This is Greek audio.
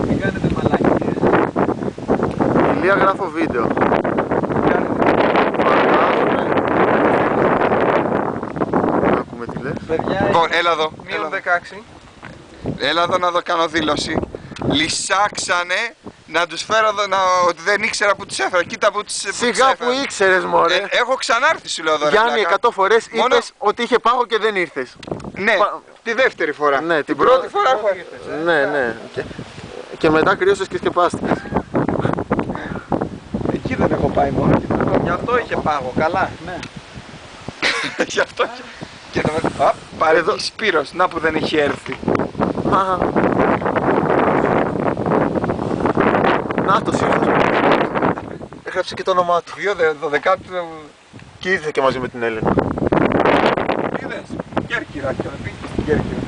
Μην κάνετε μαλακίες. Ηλία, γράφω βίντεο. Ακούμε τι λες. Παιδιά, Λοιπόν, έλα εδώ. μείον 16. Έλα εδώ να δω, κάνω δήλωση. Λυσάξανε να τους φέρω εδώ, ότι δεν ήξερα που τους έφερα. Κοίτα που τους Σιγά που ήξερες, μωρέ. έχω ξανάρθει, σου λέω εδώ. ρε Γιάννη, πλάκα. 100 φορές Μόνο- είπες ότι είχε πάγο και δεν ήρθες. Ναι, τη δεύτερη φορά. Ναι, την πρώτη φορά έχω έρθει. Ναι, ναι. Και μετά κρύωσες και σκεπάστηκες. Εκεί δεν έχω πάει μόνο. Γι' αυτό είχε πάγο. Καλά. Ναι. Γι' αυτό και το πάρε εδώ Σπύρος, να που δεν έχει έρθει. Να το ήρθες. Έγραψε και το όνομά του. 2-12 Και ήρθε και μαζί με την Έλενα. είδες. Κέρκυρα και να πήγε στην Κέρκυρα.